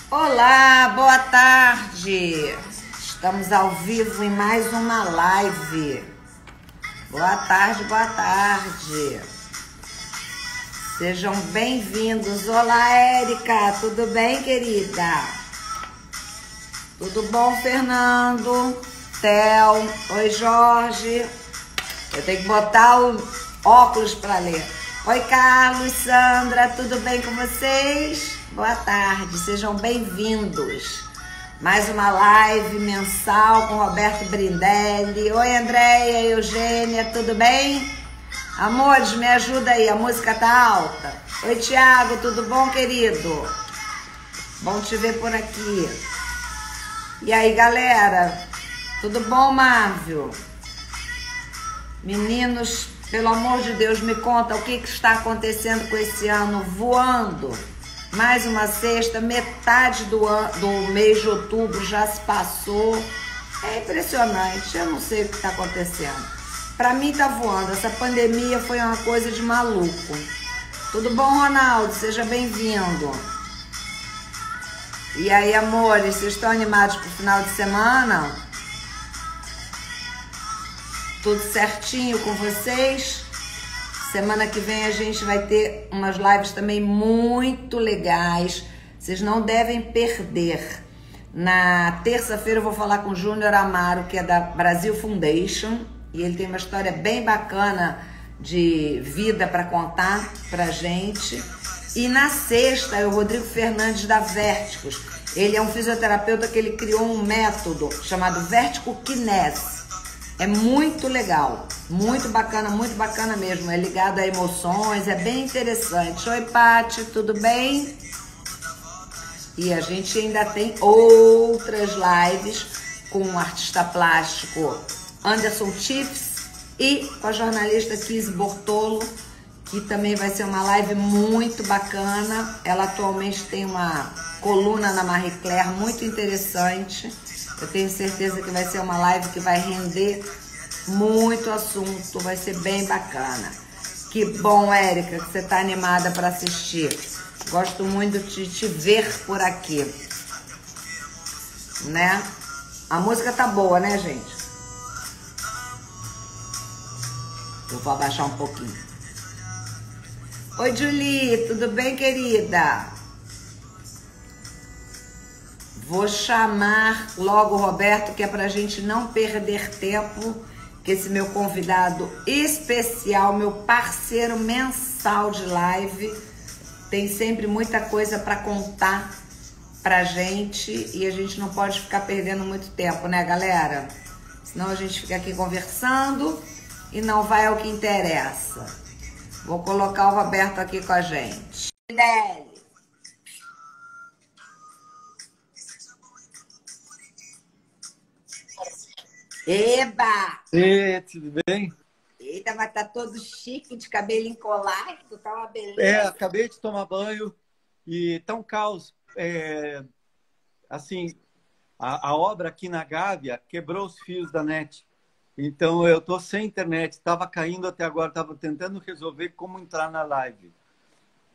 Olá, boa tarde. Estamos ao vivo em mais uma live. Boa tarde, boa tarde. Sejam bem-vindos. Olá, Érica. Tudo bem, querida? Tudo bom, Fernando? Theo. Oi, Jorge. Eu tenho que botar o óculos para ler. Oi, Carlos, Sandra. Tudo bem com vocês? Boa tarde. Sejam bem-vindos. Mais uma live mensal com Roberto Brindelli. Oi, Andréia, Eugênia. Tudo bem? Amores, me ajuda aí. A música tá alta. Oi, Tiago. Tudo bom, querido? Bom te ver por aqui. E aí, galera? Tudo bom, Marvio? Meninos, pelo amor de Deus, me conta o que está acontecendo com esse ano voando. Mais uma sexta, metade do mês de outubro já se passou. É impressionante, eu não sei o que está acontecendo. Para mim tá voando, essa pandemia foi uma coisa de maluco. Tudo bom, Ronaldo? Seja bem-vindo. E aí, amores, vocês estão animados pro final de semana? Tudo certinho com vocês? Semana que vem a gente vai ter umas lives também muito legais. Vocês não devem perder. Na terça-feira eu vou falar com o Júnior Amaro, que é da Brasil Foundation. E ele tem uma história bem bacana de vida para contar pra gente. E na sexta é o Rodrigo Fernandes da Vérticos. Ele é um fisioterapeuta que ele criou um método chamado Vertigo Kinese. É muito legal, muito bacana mesmo. É ligado a emoções, é bem interessante. Oi, Paty, tudo bem? E a gente ainda tem outras lives com o artista plástico Anderson Chiefs e com a jornalista Kizzy Bortolo, que também vai ser uma live muito bacana. Ela atualmente tem uma coluna na Marie Claire muito interessante. Eu tenho certeza que vai ser uma live que vai render muito assunto, vai ser bem bacana. Que bom, Érica, que você está animada para assistir. Gosto muito de te ver por aqui, né? A música tá boa, né, gente? Eu vou abaixar um pouquinho. Oi, Julie, tudo bem, querida? Vou chamar logo o Roberto, que é pra gente não perder tempo, que esse meu convidado especial, meu parceiro mensal de live, tem sempre muita coisa para contar pra gente e a gente não pode ficar perdendo muito tempo, né, galera? Senão a gente fica aqui conversando e não vai ao que interessa. Vou colocar o Roberto aqui com a gente. Eba! E tudo bem? Eita, mas tá todo chique, de cabelo encolado, tá uma beleza. Acabei de tomar banho e tá um caos. Assim, a obra aqui na Gávea quebrou os fios da net. Então eu tô sem internet, estava caindo até agora, estava tentando resolver como entrar na live.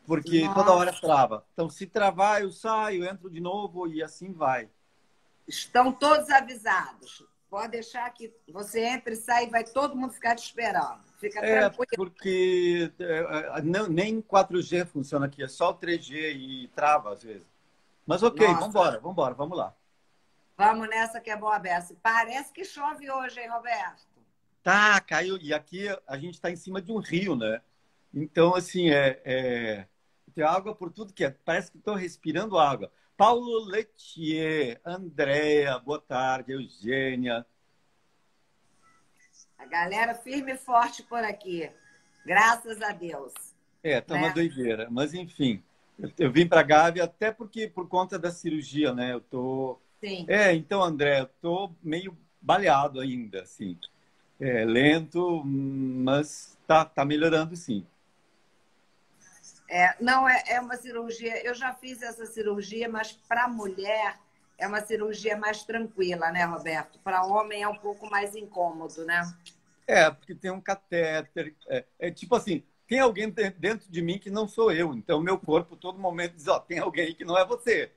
Porque Nossa. toda hora trava. Então se travar, eu saio, entro de novo e assim vai. Estão todos avisados. Pode deixar que você entre e sai e vai todo mundo ficar te esperando. Fica tranquilo. Porque nem 4G funciona aqui, é só o 3G e trava às vezes. Mas ok, vamos lá. Vamos nessa que é boa beça. Parece que chove hoje, hein, Roberto? Tá, caiu. E aqui a gente está em cima de um rio, né? Então, assim, tem água por tudo que é. Parece que estou respirando água. Paulo Letier, Andréia, boa tarde, Eugênia. A galera firme e forte por aqui. Graças a Deus. Tá uma doideira. Mas, enfim, eu vim para Gávea até porque por conta da cirurgia, né? Eu tô... Sim. Então, André, eu tô meio baleado ainda, assim. Lento, mas tá melhorando, sim. Não, é uma cirurgia. Eu já fiz essa cirurgia, mas para mulher é uma cirurgia mais tranquila, né, Roberto? Para homem é um pouco mais incômodo, né? Porque tem um catéter. Tipo assim, tem alguém dentro de mim que não sou eu. Então, meu corpo, todo momento, diz, tem alguém que não é você.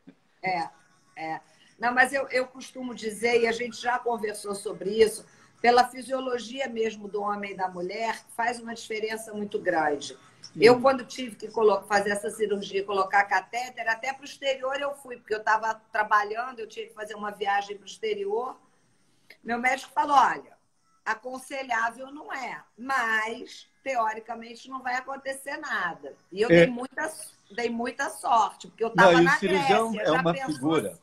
É, é. Não, mas eu costumo dizer, e a gente já conversou sobre isso, pela fisiologia mesmo do homem e da mulher, faz uma diferença muito grande. Eu, Sim. quando tive que fazer essa cirurgia, colocar catéter, até para o exterior eu fui, porque eu estava trabalhando, eu tinha que fazer uma viagem para o exterior. Meu médico falou: olha, aconselhável não é, mas teoricamente não vai acontecer nada. E eu É, dei muita sorte, porque eu não, estava e o na cirurgião Grécia. é uma figura.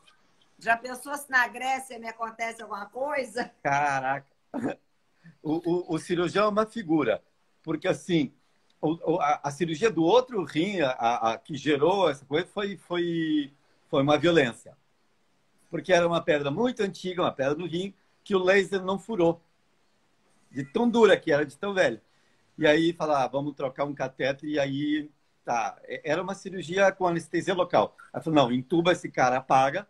Já pensou se na Grécia me acontece alguma coisa? Caraca. O cirurgião é uma figura, porque assim, a cirurgia do outro rim, a que gerou essa coisa, foi uma violência. Porque era uma pedra muito antiga, uma pedra no rim, que o laser não furou. De tão dura que era, de tão velha. E aí falar, vamos trocar um catéter, e aí tá. Era uma cirurgia com anestesia local. Ela falou, não, entuba esse cara, apaga.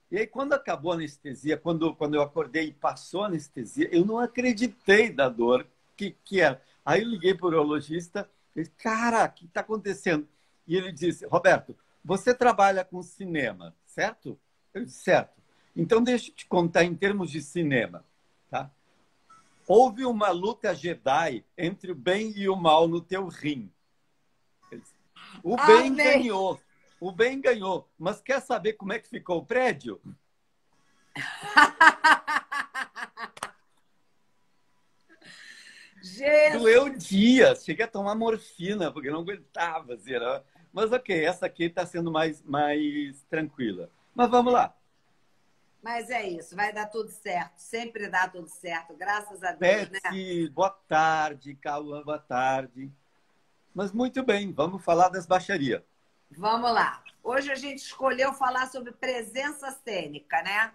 E aí, quando acabou a anestesia, quando eu acordei e passou a anestesia, eu não acreditei da dor que era. Aí eu liguei para o urologista e disse, cara, o que está acontecendo? E ele disse, Roberto, você trabalha com cinema, certo? Eu disse, certo. Então, deixa eu te contar em termos de cinema. Tá? Houve uma luta Jedi entre o bem e o mal no teu rim. O bem Amém! ganhou. O bem ganhou. Mas quer saber como é que ficou o prédio? Doeu Jesus! dias. Cheguei a tomar morfina, porque não aguentava. Assim, era... Mas ok, essa aqui está sendo mais tranquila. Mas vamos lá. Mas é isso, vai dar tudo certo. Sempre dá tudo certo, graças a Deus, né? Betsy, boa tarde. Cauã, boa tarde. Mas muito bem, vamos falar das baixarias. Vamos lá. Hoje a gente escolheu falar sobre presença cênica, né?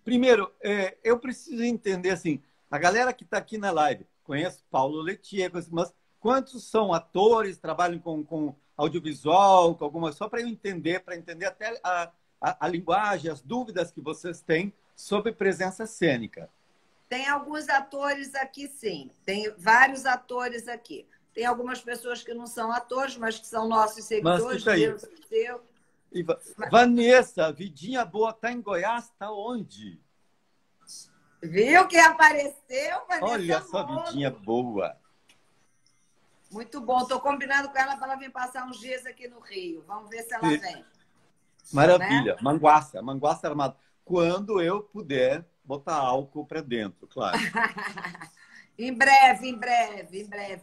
Primeiro, eu preciso entender assim, a galera que está aqui na live, conhece Paulo Letier, mas quantos são atores, trabalham com audiovisual, com alguma, só para entender até a linguagem, as dúvidas que vocês têm sobre presença cênica. Tem alguns atores aqui, sim. Tem vários atores aqui. Tem algumas pessoas que não são atores, mas que são nossos Mas seguidores, escuta aí, Deus e seu. Vanessa, Vidinha Boa, tá em Goiás, tá onde? Viu quem apareceu? Olha Vanessa só, Vidinha Molo. Boa. Muito bom. Estou combinando com ela para ela vir passar uns dias aqui no Rio. Vamos ver se ela vem. Né? Maravilha. Manguaça, Manguaça Armado. Quando eu puder botar álcool para dentro, claro. Em breve, em breve, em breve.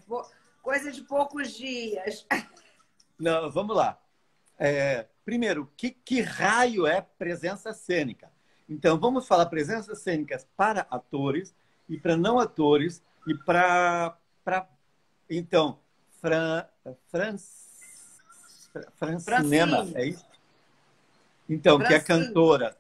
Coisa de poucos dias. Não, vamos lá. Primeiro, que raio é presença cênica? Então, vamos falar presenças cênicas para atores e para não atores e para... Então, Fran, Francinema, Francine. é isso? Então, que é Francine. cantora.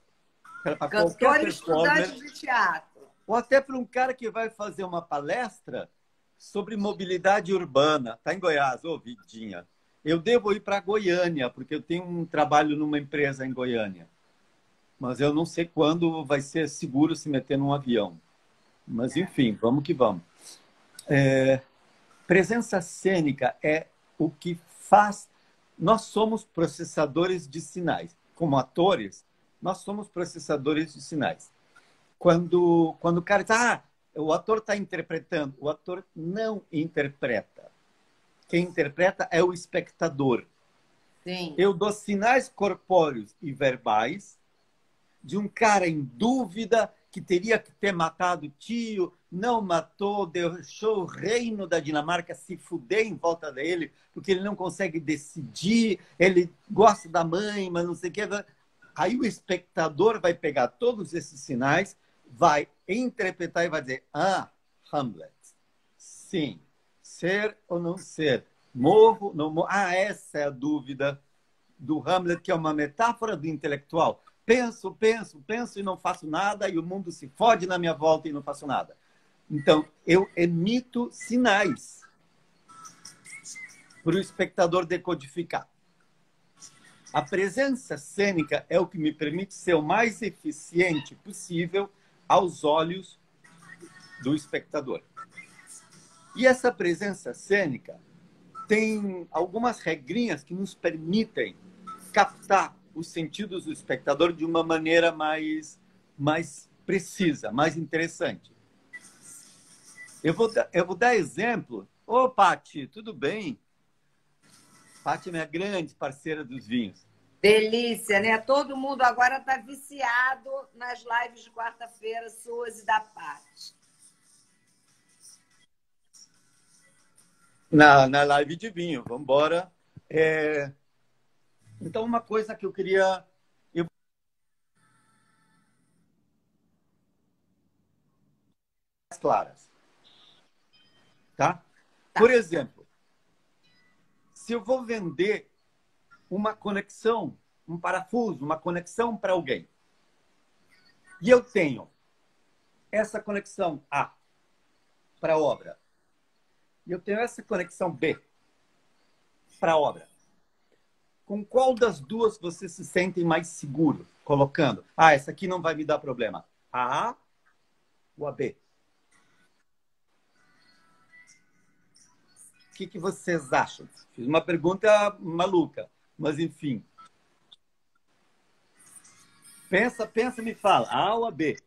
Para qualquer Cantora e estudante performer, de teatro. ou até para um cara que vai fazer uma palestra sobre mobilidade urbana. Está em Goiás, ô Vidinha. Eu devo ir para Goiânia, porque eu tenho um trabalho numa empresa em Goiânia. Mas eu não sei quando vai ser seguro se meter num avião. Mas, enfim, vamos que vamos. Presença cênica é o que faz... Nós somos processadores de sinais. Como atores, nós somos processadores de sinais. Quando o cara diz, o ator está interpretando, o ator não interpreta. Quem interpreta é o espectador. Sim. Eu dou sinais corpóreos e verbais de um cara em dúvida que teria que ter matado o tio, não matou, deixou o reino da Dinamarca se fuder em volta dele, porque ele não consegue decidir, ele gosta da mãe, mas não sei o que. Aí o espectador vai pegar todos esses sinais, vai interpretar e vai dizer, Hamlet, sim, ser ou não ser, morro, não morro. Essa é a dúvida do Hamlet, que é uma metáfora do intelectual. Penso, penso, penso e não faço nada, e o mundo se fode na minha volta e não faço nada. Então, eu emito sinais para o espectador decodificar. A presença cênica é o que me permite ser o mais eficiente possível aos olhos do espectador. E essa presença cênica tem algumas regrinhas que nos permitem captar os sentidos do espectador de uma maneira mais precisa, mais interessante. Eu vou dar exemplo. Ô, Pati, tudo bem? Pati é minha grande parceira dos vinhos. Delícia, né? Todo mundo agora está viciado nas lives de quarta-feira, suas e da Paty. Na live de vinho, vamos embora. Então, uma coisa que eu queria... claras, tá? Por exemplo, se eu vou vender uma conexão, um parafuso, uma conexão para alguém, e eu tenho essa conexão A para a obra, e eu tenho essa conexão B para a obra, com qual das duas você se sente mais seguro colocando? Ah, essa aqui não vai me dar problema. A A ou a B? O que vocês acham? Fiz uma pergunta maluca, mas enfim. Pensa, e me fala. A ou a B?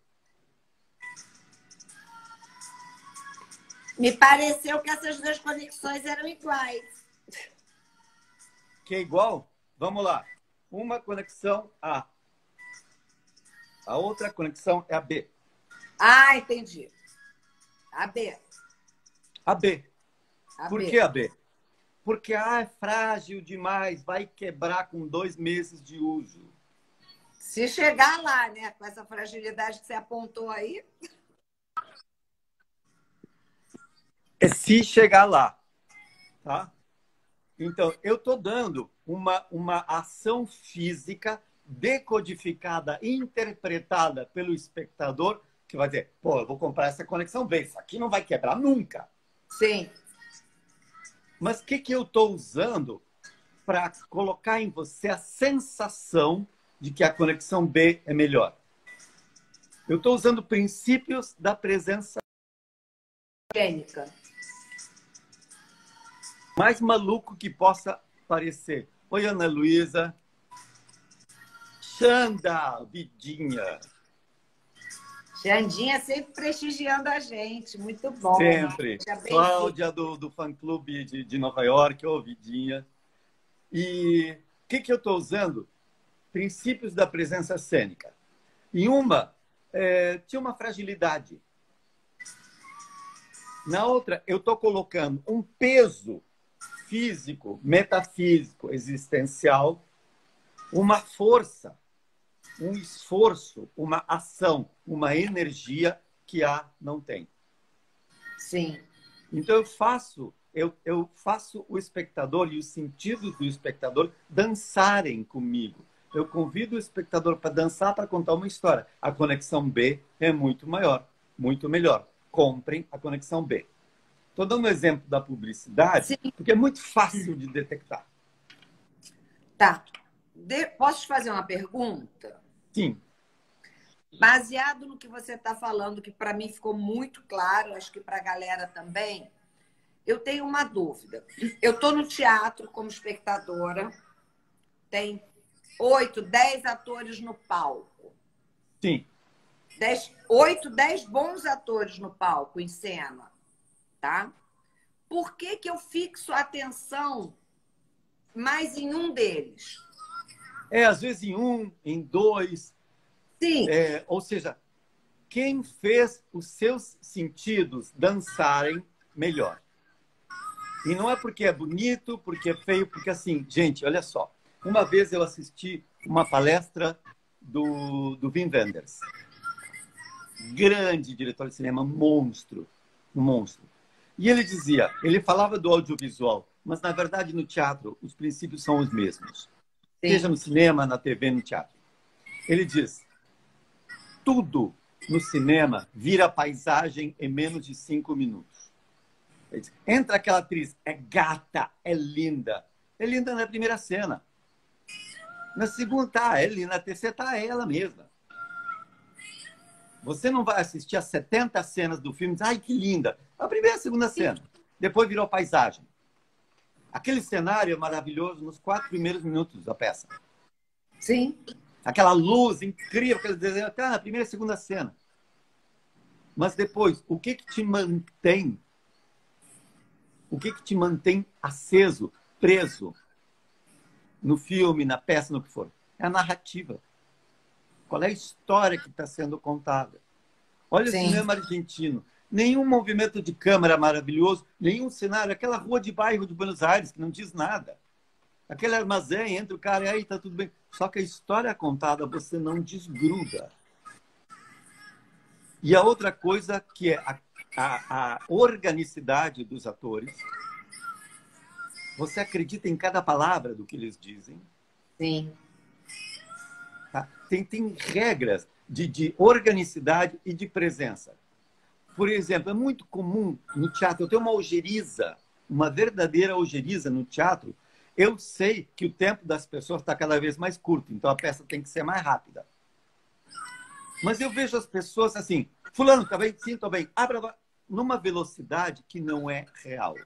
Me pareceu que essas duas conexões eram iguais. Que é igual? Vamos lá. Uma conexão A. A outra conexão é a B. Ah, entendi. A B. A B. Por B. que a B? Porque A é frágil demais, vai quebrar com 2 meses de uso. Se chegar lá, né, com essa fragilidade que você apontou aí. É se chegar lá, tá? Então, eu estou dando uma ação física decodificada, interpretada pelo espectador, que vai dizer, pô, eu vou comprar essa conexão B, isso aqui não vai quebrar nunca. Sim. Mas o que eu estou usando para colocar em você a sensação de que a conexão B é melhor? Eu estou usando princípios da presença Cênica. Mais maluco que possa parecer. Oi, Ana Luísa. Xanda, Vidinha. Xandinha sempre prestigiando a gente. Muito bom. Sempre. Cláudia, do fã-clube de Nova York. Ô, Vidinha. E o que eu estou usando? Princípios da presença cênica. Em uma, tinha uma fragilidade. Na outra, eu estou colocando um peso físico, metafísico, existencial, uma força, um esforço, uma ação, uma energia que A não tem. Sim. Então eu faço o espectador e os sentidos do espectador dançarem comigo. Eu convido o espectador para dançar, para contar uma história. A conexão B é muito maior, muito melhor. Comprem a conexão B. Estou dando um exemplo da publicidade, sim, porque é muito fácil de detectar. Tá. Posso te fazer uma pergunta? Sim. Baseado no que você está falando, que para mim ficou muito claro, acho que para a galera também, eu tenho uma dúvida. Eu estou no teatro como espectadora, tem 8, 10 atores no palco. Sim. 8, 10 bons atores no palco, em cena. Tá? Por que eu fixo a atenção mais em um deles? Às vezes em um, em dois. Sim. Ou seja, quem fez os seus sentidos dançarem melhor. E não é porque é bonito, porque é feio, porque assim, gente, olha só. Uma vez eu assisti uma palestra do Wim Wenders. Grande diretor de cinema, monstro. Um monstro. E ele dizia, ele falava do audiovisual, mas na verdade no teatro os princípios são os mesmos. Sim. Seja no cinema, na TV, no teatro. Ele diz, tudo no cinema vira paisagem em menos de 5 minutos. Ele diz, entra aquela atriz, é gata, é linda. É linda na primeira cena. Na segunda, é linda. Na terceira, é ela mesma. Você não vai assistir as 70 cenas do filme e dizer, ai, que linda. A primeira e a segunda cena. Depois virou paisagem. Aquele cenário é maravilhoso nos 4 primeiros minutos da peça. Sim. Aquela luz incrível, aquele desenho, até na primeira e segunda cena. Mas depois, o que te mantém? O que te mantém aceso, preso no filme, na peça, no que for? É a narrativa. Qual é a história que está sendo contada? Olha o Sim. cinema argentino. Nenhum movimento de câmera maravilhoso, nenhum cenário. Aquela rua de bairro de Buenos Aires que não diz nada. Aquele armazém, entra o cara e aí tá tudo bem. Só que a história contada você não desgruda. E a outra coisa que é a organicidade dos atores. Você acredita em cada palavra do que eles dizem? Sim. Tá? Tem regras de organicidade e de presença. Por exemplo, é muito comum no teatro, eu tenho uma algeriza, uma verdadeira algeriza no teatro. Eu sei que o tempo das pessoas está cada vez mais curto, então a peça tem que ser mais rápida. Mas eu vejo as pessoas assim, fulano, tá bem? Sim, tô bem. Abra numa velocidade que não é real.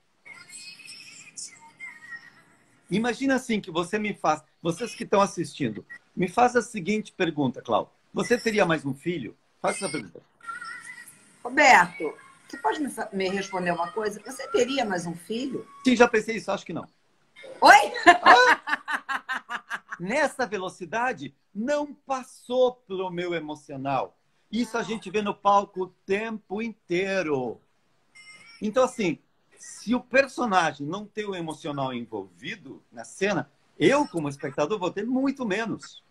Imagina assim que você me faz, vocês que estão assistindo, me faz a seguinte pergunta, Cláudio. Você teria mais um filho? Faça essa pergunta. Roberto, você pode me responder uma coisa? Você teria mais um filho? Sim, já pensei isso, acho que não. Oi? Nessa velocidade, não passou pelo meu emocional. Isso a gente vê no palco o tempo inteiro. Então, assim, se o personagem não tem o emocional envolvido na cena, eu, como espectador, vou ter muito menos.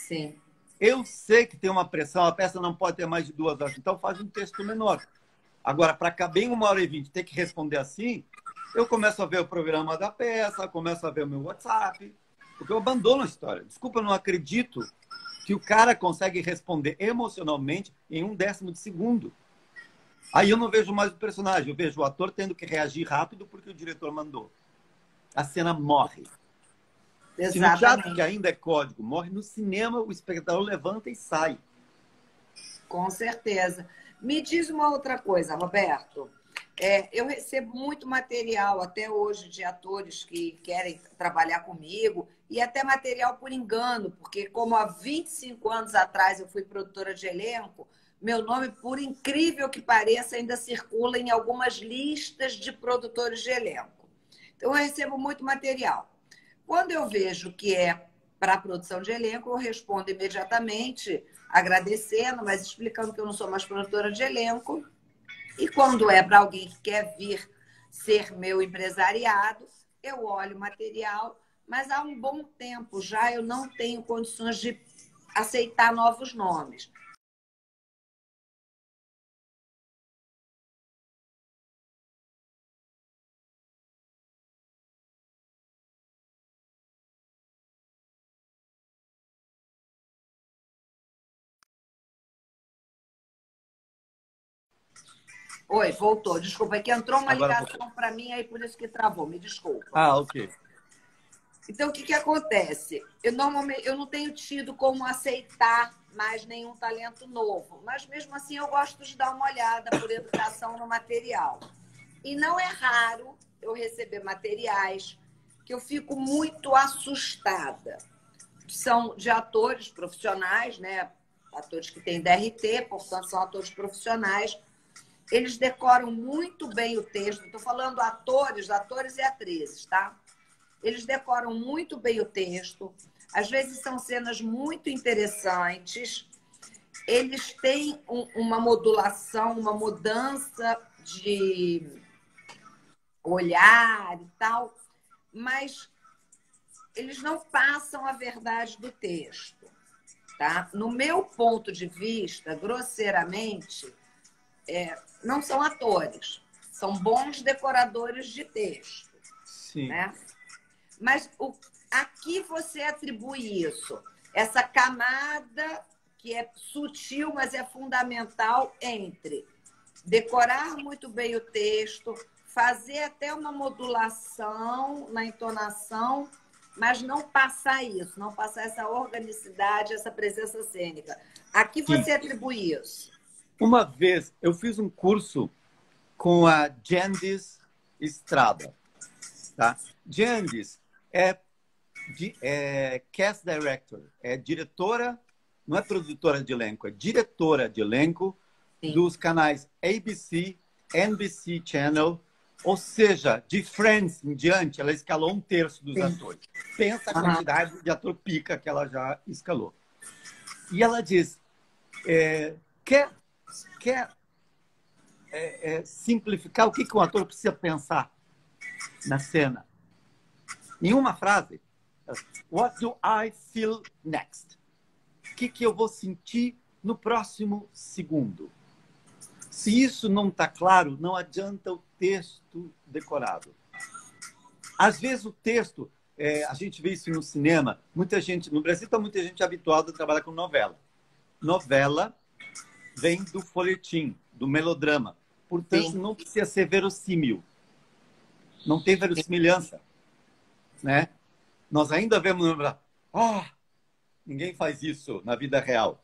Sim. Eu sei que tem uma pressão, a peça não pode ter mais de 2 horas, então faz um texto menor. Agora, para caber em 1h20, ter que responder assim, eu começo a ver o programa da peça, começo a ver o meu WhatsApp, porque eu abandono a história. Desculpa, eu não acredito que o cara consegue responder emocionalmente em 1/10 de segundo. Aí eu não vejo mais o personagem, eu vejo o ator tendo que reagir rápido porque o diretor mandou. A cena morre. Exatamente. Se no teatro, que ainda é código, morre no cinema, o espectador levanta e sai. Com certeza. Me diz uma outra coisa, Roberto. Eu recebo muito material até hoje de atores que querem trabalhar comigo e até material por engano, porque como há 25 anos atrás eu fui produtora de elenco, meu nome, por incrível que pareça, ainda circula em algumas listas de produtores de elenco. Então eu recebo muito material. Quando eu vejo que é para a produção de elenco, eu respondo imediatamente, agradecendo, mas explicando que eu não sou mais produtora de elenco. E quando é para alguém que quer vir ser meu empresariado, eu olho o material, mas há um bom tempo já eu não tenho condições de aceitar novos nomes. Oi, voltou. Desculpa, é que entrou uma Agora ligação para mim, aí por isso que travou. Me desculpa. Ah, ok. Então, o que acontece? Normalmente eu não tenho tido como aceitar mais nenhum talento novo, mas mesmo assim eu gosto de dar uma olhada por educação no material. E não é raro eu receber materiais que eu fico muito assustada. São de atores profissionais, né? Atores que têm DRT, portanto são atores profissionais. Eles decoram muito bem o texto. Estou falando atores e atrizes, tá? Eles decoram muito bem o texto. Às vezes são cenas muito interessantes. Eles têm uma modulação, uma mudança de olhar e tal, mas eles não passam a verdade do texto. Tá? No meu ponto de vista, grosseiramente, não são atores, são bons decoradores de texto. Sim. Né? Mas a que você atribui isso? Essa camada que é sutil, mas é fundamental entre decorar muito bem o texto, fazer até uma modulação na entonação, mas não passar isso, não passar essa organicidade, essa presença cênica. A que você atribui isso? Uma vez eu fiz um curso com a Jandis Estrada. Tá? Jandis é cast director, é diretora, não é produtora de elenco, é diretora de elenco dos canais ABC, NBC Channel, ou seja, de Friends em diante, ela escalou 1/3 dos atores. Pensa a quantidade de ator pica que ela já escalou. E ela diz, quer simplificar o que um ator precisa pensar na cena? Em uma frase, what do I feel next? O que eu vou sentir no próximo segundo? Se isso não está claro, não adianta o texto decorado. Às vezes o texto, a gente vê isso no cinema, muita gente, no Brasil está muita gente habituada a trabalhar com novela. Novela vem do folhetim, do melodrama. Portanto, não precisa ser verossímil. Não tem verossimilhança. Né? Nós ainda vemos... ninguém faz isso na vida real.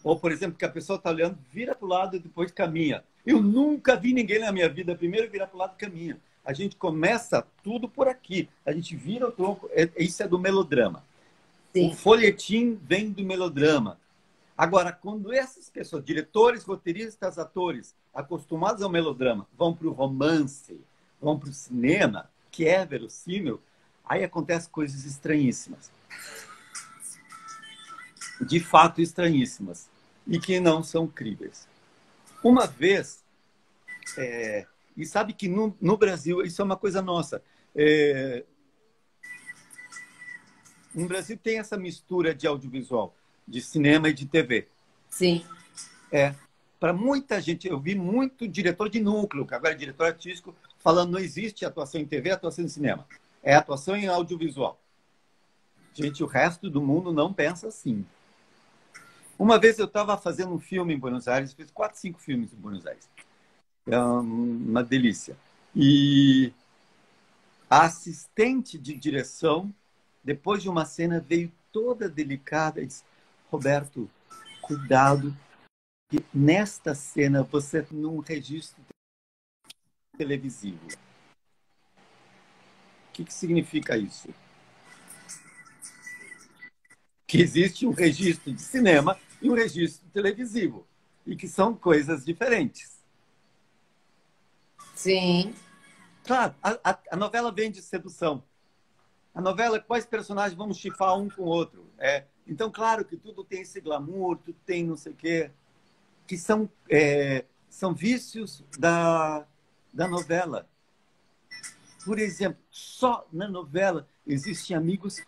Ou, por exemplo, que a pessoa está olhando, vira para o lado e depois caminha. Eu nunca vi ninguém na minha vida primeiro virar para o lado e caminha. A gente começa tudo por aqui. A gente vira o tronco. Isso é do melodrama. Sim. O folhetim vem do melodrama. Agora, quando essas pessoas, diretores, roteiristas, atores, acostumados ao melodrama, vão para o romance, vão para o cinema, que é verossímil, aí acontecem coisas estranhíssimas. De fato, estranhíssimas. E que não são críveis. Uma vez, e sabe que no Brasil, isso é uma coisa nossa, no Brasil tem essa mistura de audiovisual, de cinema e de TV. Sim. Para muita gente, eu vi muito diretor de núcleo, que agora é diretor artístico, falando não existe atuação em TV, atuação em cinema. É atuação em audiovisual. Gente, o resto do mundo não pensa assim. Uma vez eu estava fazendo um filme em Buenos Aires, fiz 4, 5 filmes em Buenos Aires. É uma delícia. E a assistente de direção, depois de uma cena, veio toda delicada e disse, Roberto, cuidado, que nesta cena você tem um registro televisivo. O que significa isso? Que existe um registro de cinema e um registro televisivo. E que são coisas diferentes. Sim. Claro, a novela vem de sedução. A novela, quais personagens vão chifar um com o outro? Então, claro que tudo tem esse glamour, tudo tem não sei o quê, que são vícios da novela. Por exemplo, só na novela existem amigos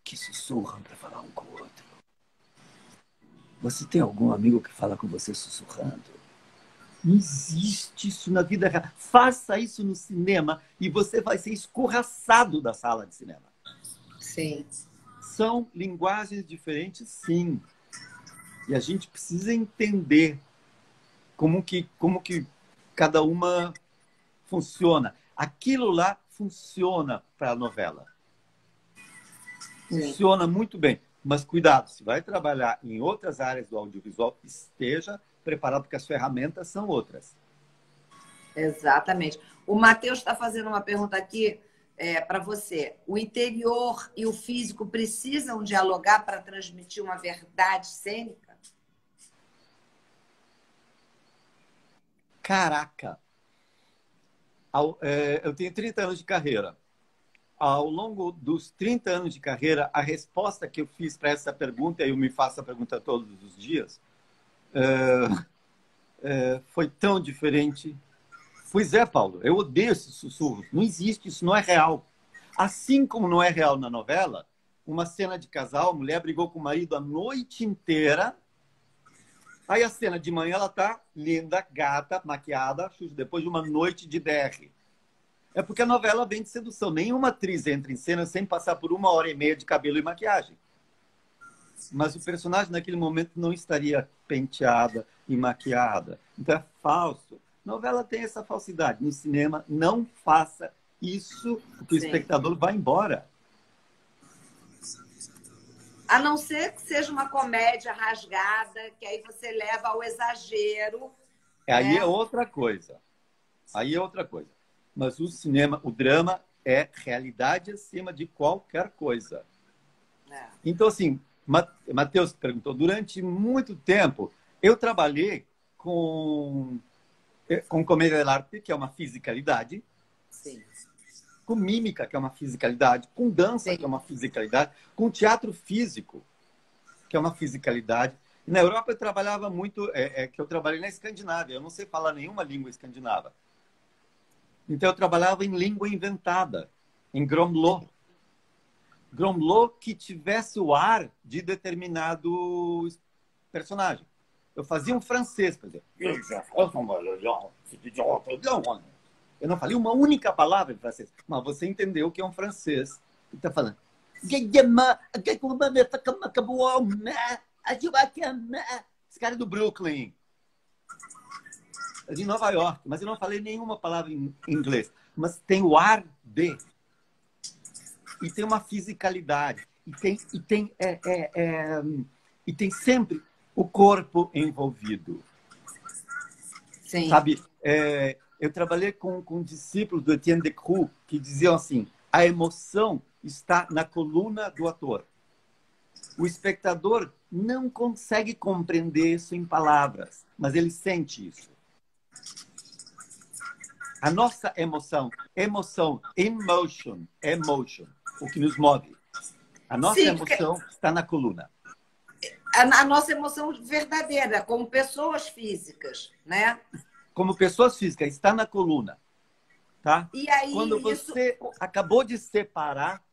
que sussurram para falar um com o outro. Você tem algum amigo que fala com você sussurrando? Não existe isso na vida real. Faça isso no cinema e você vai ser escorraçado da sala de cinema. Sim. São linguagens diferentes, sim. E a gente precisa entender como que cada uma funciona. Aquilo lá funciona para a novela. Funciona muito bem. Mas cuidado, se vai trabalhar em outras áreas do audiovisual, esteja preparado, porque as ferramentas são outras. Exatamente. O Matheus está fazendo uma pergunta aqui para você. O interior e o físico precisam dialogar para transmitir uma verdade cênica? Caraca! Eu tenho 30 anos de carreira. Ao longo dos 30 anos de carreira, a resposta que eu fiz para essa pergunta, e eu me faço a pergunta todos os dias, foi tão diferente. Pois é, Paulo, eu odeio esses sussurros. Não existe, isso não é real. Assim como não é real na novela, uma cena de casal, a mulher brigou com o marido a noite inteira, aí a cena de manhã ela tá linda, gata, maquiada, depois de uma noite de DR. É porque a novela vem de sedução. Nenhuma atriz entra em cena sem passar por 1h30 de cabelo e maquiagem. Mas o personagem naquele momento não estaria penteada e maquiada. Então é falso. Novela tem essa falsidade. No cinema, não faça isso, porque o espectador vai embora. A não ser que seja uma comédia rasgada, que aí você leva ao exagero. Aí é outra coisa. Aí é outra coisa. Mas o cinema, o drama, é realidade acima de qualquer coisa. É. Então, assim, Matheus perguntou, durante muito tempo eu trabalhei com comédia dell'arte, que é uma fisicalidade, Sim. com mímica, que é uma fisicalidade, com dança, Sim. que é uma fisicalidade, com teatro físico, que é uma fisicalidade. E na Europa eu trabalhava muito, que eu trabalhei na Escandinávia, eu não sei falar nenhuma língua escandinava. Então eu trabalhava em língua inventada, em Gromlo. Gromlo que tivesse o ar de determinado personagem. Eu fazia um francês, por exemplo. Eu não falei uma única palavra em francês, mas você entendeu que é um francês que está falando. Esse cara é do Brooklyn, é de Nova York, mas eu não falei nenhuma palavra em inglês. Mas tem o ar de. E tem uma fisicalidade. E tem sempre o corpo envolvido. Sim. Sabe? Eu trabalhei com discípulos do Etienne Decroux que diziam assim: a emoção está na coluna do ator. O espectador não consegue compreender isso em palavras, mas ele sente isso. A nossa emotion, emotion, o que nos move. A nossa emoção está na coluna. A nossa emoção verdadeira, como pessoas físicas, né? Como pessoas físicas, está na coluna. Tá? E aí, quando você acabou de separar,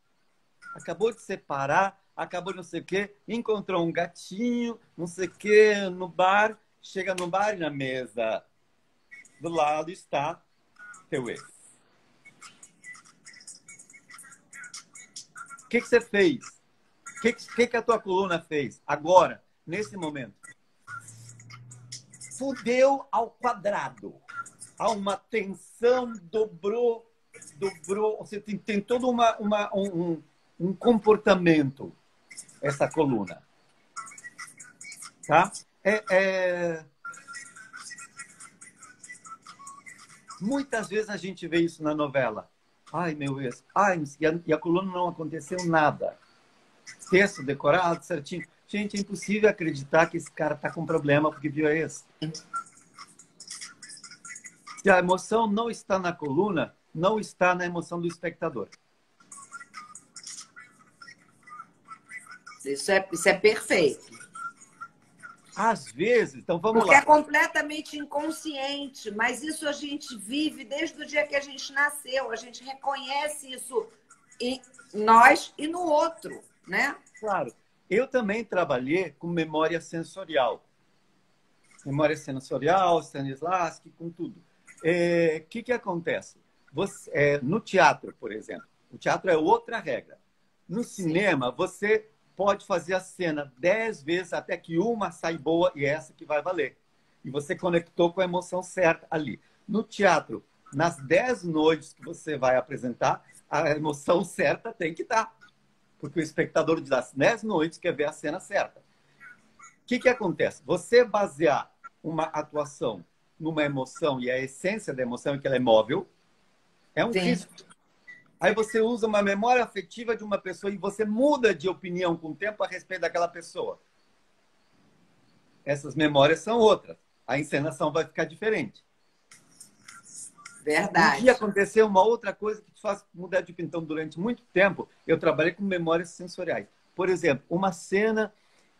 acabou de não sei o quê, encontrou um gatinho, não sei o quê, no bar, chega no bar e na mesa do lado está teu ex. O que você fez? O que a tua coluna fez agora, nesse momento? Fudeu ao quadrado. Há uma tensão, dobrou. Você tem todo um comportamento, essa coluna. Tá? Muitas vezes a gente vê isso na novela. Ai, meu ex. Ai, e a coluna não aconteceu nada. Texto decorado, certinho. Gente, é impossível acreditar que esse cara está com problema porque viu ex. Se a emoção não está na coluna, não está na emoção do espectador. Isso é perfeito. Às vezes, então vamos Porque lá. é completamente inconsciente, mas isso a gente vive desde o dia que a gente nasceu. A gente reconhece isso em nós e no outro, né? Claro. Eu também trabalhei com memória sensorial. Memória sensorial, Stanislavski, com tudo. O que acontece? No teatro, por exemplo, o teatro é outra regra. No cinema, você pode fazer a cena 10 vezes até que uma sai boa e é essa que vai valer. E você conectou com a emoção certa ali. No teatro, nas 10 noites que você vai apresentar, a emoção certa tem que estar. Porque o espectador das 10 noites quer ver a cena certa. O que acontece? Você basear uma atuação numa emoção e a essência da emoção é que ela é móvel, é um risco. Aí você usa uma memória afetiva de uma pessoa e você muda de opinião com o tempo a respeito daquela pessoa. Essas memórias são outras. A encenação vai ficar diferente. Verdade. Um dia aconteceu uma outra coisa que te faz mudar de opinião. Então, durante muito tempo, eu trabalhei com memórias sensoriais. Por exemplo, uma cena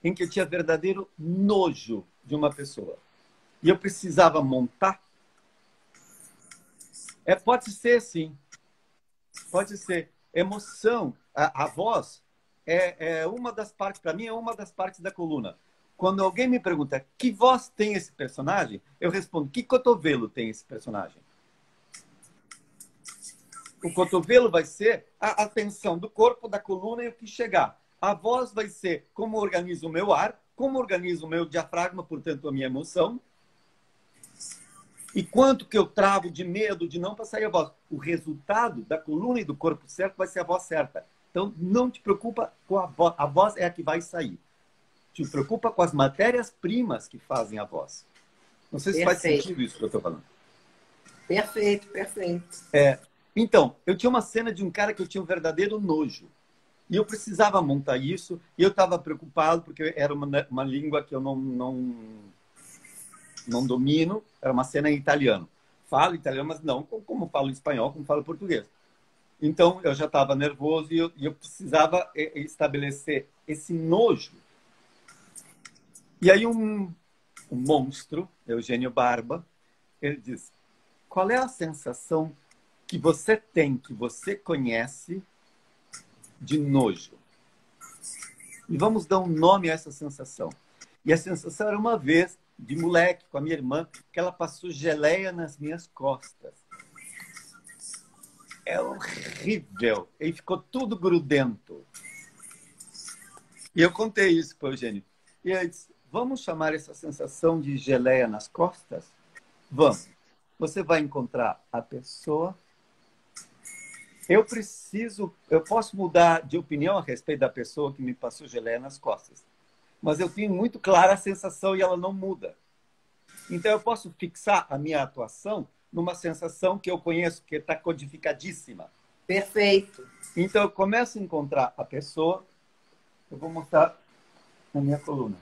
em que eu tinha verdadeiro nojo de uma pessoa. E eu precisava montar. Pode ser, sim. Pode ser. Emoção, a voz é uma das partes, para mim, é uma das partes da coluna. Quando alguém me pergunta que voz tem esse personagem, eu respondo, que cotovelo tem esse personagem? O cotovelo vai ser a tensão do corpo, da coluna e o que chegar. A voz vai ser como organizo o meu ar, como organizo o meu diafragma, portanto, a minha emoção. E quanto que eu travo de medo de não passar a voz. O resultado da coluna e do corpo certo vai ser a voz certa. Então, não te preocupa com a voz. A voz é a que vai sair. Te preocupa com as matérias-primas que fazem a voz. Não sei se faz sentido isso que eu estou falando. Perfeito, perfeito. Então, eu tinha uma cena de um cara que eu tinha um verdadeiro nojo. E eu precisava montar isso, e eu estava preocupado, porque era uma língua que eu não domino, era uma cena em italiano. Falo italiano, mas não como falo espanhol, como falo português. Então, eu já estava nervoso e eu precisava estabelecer esse nojo. E aí um monstro, Eugênio Barba, ele diz, qual é a sensação que você tem, que você conhece de nojo? E vamos dar um nome a essa sensação. E a sensação era uma vez, de moleque, com a minha irmã, que ela passou geleia nas minhas costas. É horrível. E ficou tudo grudento. E eu contei isso para o Eugênio. E ele disse, vamos chamar essa sensação de geleia nas costas? Vamos. Você vai encontrar a pessoa. Eu posso mudar de opinião a respeito da pessoa que me passou geleia nas costas. Mas eu tenho muito clara a sensação e ela não muda. Então eu posso fixar a minha atuação numa sensação que eu conheço, que está codificadíssima. Perfeito. Então eu começo a encontrar a pessoa, eu vou mostrar na minha coluna.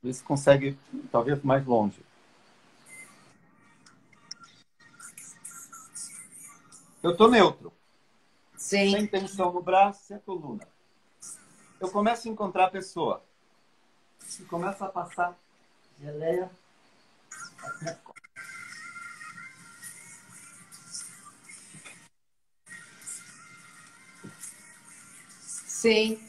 Ver se consegue, talvez mais longe. Eu estou neutro. Sim. Sem tensão no braço, sem coluna. Eu começo a encontrar a pessoa. E começo a passar geleia. Sim.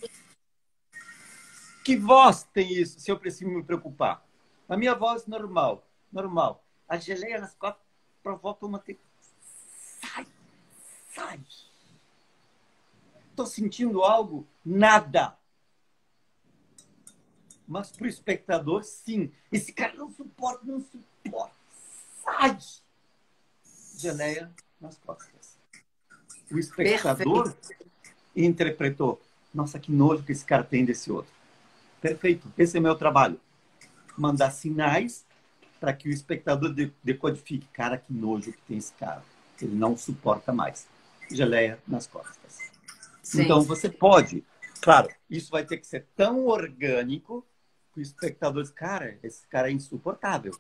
Que voz tem isso, se eu preciso me preocupar? A minha voz normal, normal. A geleia nas costas provoca uma... Sai, sai. Estou sentindo algo? Nada. Mas para o espectador, sim. Esse cara não suporta, não suporta. Sai. Geleia nas costas. O espectador interpretou. Nossa, que nojo que esse cara tem desse outro. Perfeito. Esse é meu trabalho. Mandar sinais para que o espectador decodifique. Cara, que nojo que tem esse cara. Ele não suporta mais. Geleia nas costas. Sim. Então, você pode... Claro, isso vai ter que ser tão orgânico que o espectador diz, cara, esse cara é insuportável.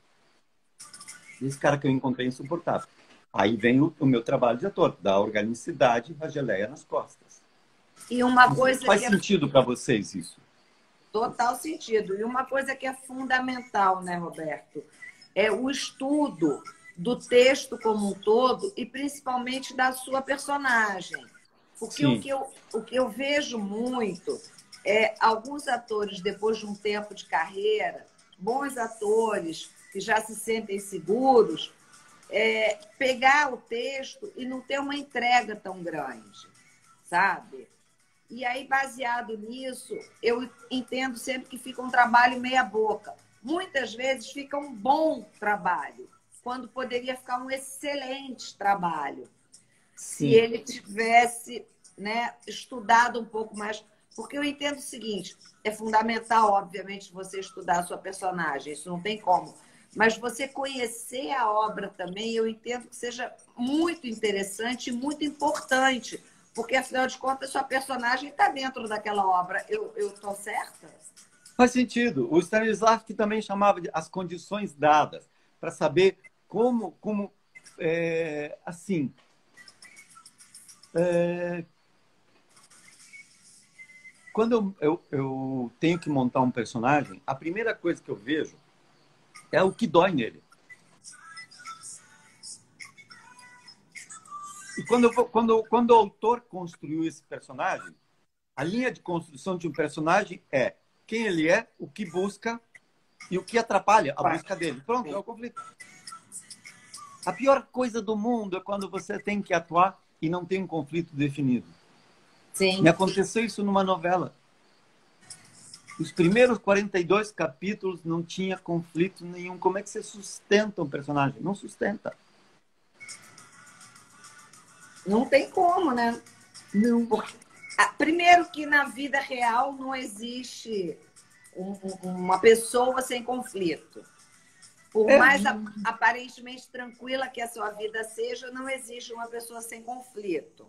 Esse cara que eu encontrei é insuportável. Aí vem o meu trabalho de ator, da organicidade, a geleia nas costas. E uma coisa faz sentido para vocês isso? Total sentido. E uma coisa que é fundamental, né, Roberto? É o estudo do texto como um todo e principalmente da sua personagem. Porque o que eu vejo muito é alguns atores, depois de um tempo de carreira, bons atores que já se sentem seguros, pegar o texto e não ter uma entrega tão grande, sabe? E aí, baseado nisso, eu entendo sempre que fica um trabalho meia boca. Muitas vezes fica um bom trabalho, quando poderia ficar um excelente trabalho. Se ele tivesse, né, estudado um pouco mais. Porque eu entendo o seguinte, é fundamental, obviamente, você estudar a sua personagem, isso não tem como. Mas você conhecer a obra também, eu entendo que seja muito interessante e muito importante. Porque, afinal de contas, sua personagem está dentro daquela obra. Eu estou certa? Faz sentido. O Stanislavski também chamava de as condições dadas, para saber assim... Quando eu tenho que montar um personagem, a primeira coisa que eu vejo é o que dói nele. E quando o autor construiu esse personagem, a linha de construção de um personagem é quem ele é, o que busca e o que atrapalha a busca dele. Pronto, é o conflito. A pior coisa do mundo é quando você tem que atuar e não tem um conflito definido. Sim. Me aconteceu isso numa novela. Os primeiros 42 capítulos não tinha conflito nenhum. Como é que você sustenta um personagem? Não sustenta. Não tem como, né? Não. Primeiro que na vida real não existe uma pessoa sem conflito. Por mais aparentemente tranquila que a sua vida seja, não existe uma pessoa sem conflito,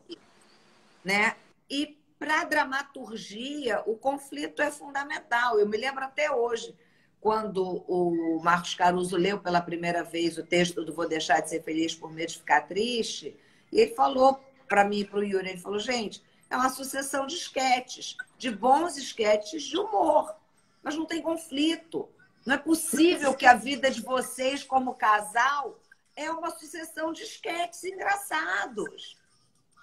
né? E para a dramaturgia, o conflito é fundamental. Eu me lembro até hoje, quando o Marcos Caruso leu pela primeira vez o texto do Vou Deixar de Ser Feliz por Medo de Ficar Triste, e ele falou para mim e para o Yuri, ele falou, gente, é uma sucessão de esquetes, de bons esquetes de humor, mas não tem conflito. Não é possível que a vida de vocês, como casal, é uma sucessão de esquetes engraçados.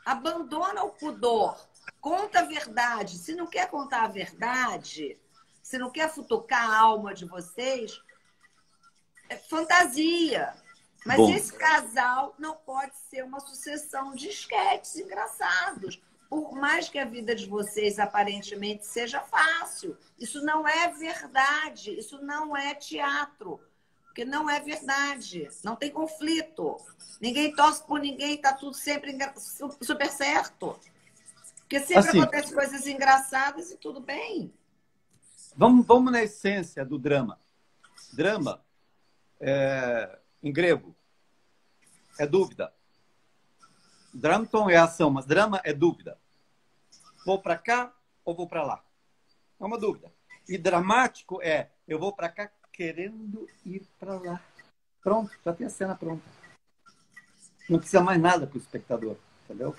Abandona o pudor. Conta a verdade. Se não quer contar a verdade, se não quer futucar a alma de vocês, é fantasia. Mas Bom, esse casal não pode ser uma sucessão de esquetes engraçados. Por mais que a vida de vocês aparentemente seja fácil. Isso não é verdade. Isso não é teatro. Porque não é verdade. Não tem conflito. Ninguém torce por ninguém, está tudo sempre super certo. Porque sempre assim, acontecem coisas engraçadas e tudo bem. vamos na essência do drama. Drama, em grego, é dúvida. Dramaton é ação, mas drama é dúvida. Vou para cá ou vou para lá? É uma dúvida. E dramático é, eu vou para cá querendo ir para lá. Pronto, já tem a cena pronta. Não precisa mais nada para o espectador, entendeu?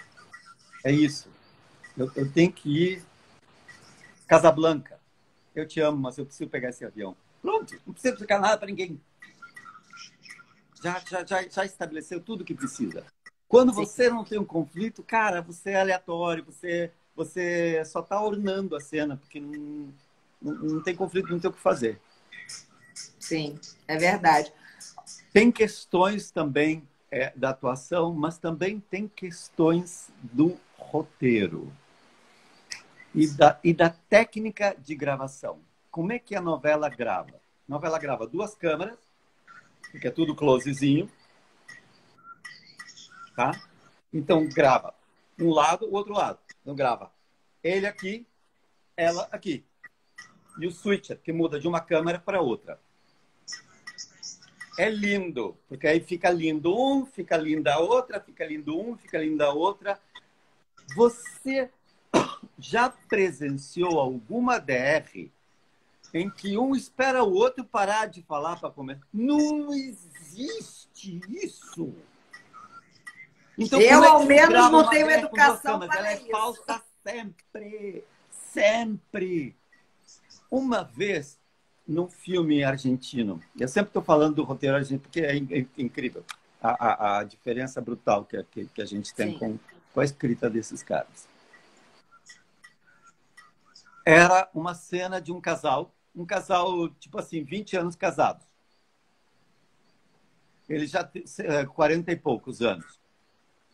É isso. Eu tenho que ir Casablanca. Eu te amo, mas eu preciso pegar esse avião. Pronto, não precisa explicar nada para ninguém. Já estabeleceu tudo o que precisa. Quando você não tem um conflito, cara, você é aleatório, você só está ornando a cena, porque não tem conflito, não tem o que fazer. Sim, é verdade. Tem questões também da atuação, mas também tem questões do roteiro e da técnica de gravação. Como é que a novela grava? A novela grava 2 câmeras, porque é tudo closezinho, tá? Então grava um lado, o outro lado. Então grava ele aqui, ela aqui. E o switcher, que muda de uma câmera para outra. É lindo, porque aí fica lindo um, fica linda a outra, fica lindo um, fica linda a outra. Você já presenciou alguma DR em que um espera o outro parar de falar para comer? Não existe isso. Então, eu, ao que menos, não uma tenho DR com 2 educação câmeras? para Ela é isso. falsa sempre. Sempre. Uma vez, num filme argentino, eu sempre estou falando do roteiro argentino, porque é incrível a diferença brutal que a gente tem com a escrita desses caras. Era uma cena de um casal, tipo assim, 20 anos casados. Ele já tem 40 e poucos anos.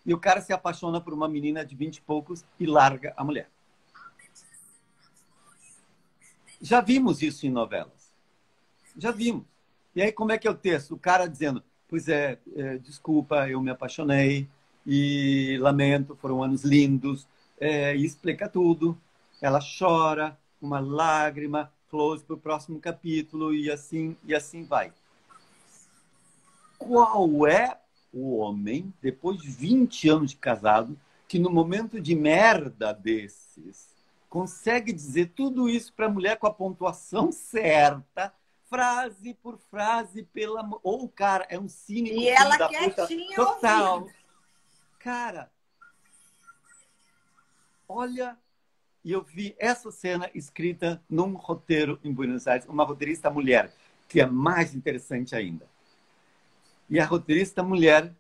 E o cara se apaixona por uma menina de 20 e poucos e larga a mulher. Já vimos isso em novelas. Já vimos. E aí, como é que é o texto? O cara dizendo, pois desculpa, eu me apaixonei e lamento, foram anos lindos, e explica tudo. Ela chora, uma lágrima, close para o próximo capítulo e assim vai. Qual é o homem, depois de 20 anos de casado, que no momento de merda desses consegue dizer tudo isso para a mulher com a pontuação certa, frase por frase, ou o cara é um cínico e ela da puta total. ouvindo. Cara, olha, e eu vi essa cena escrita num roteiro em Buenos Aires, uma roteirista mulher, que é mais interessante ainda. E a roteirista mulher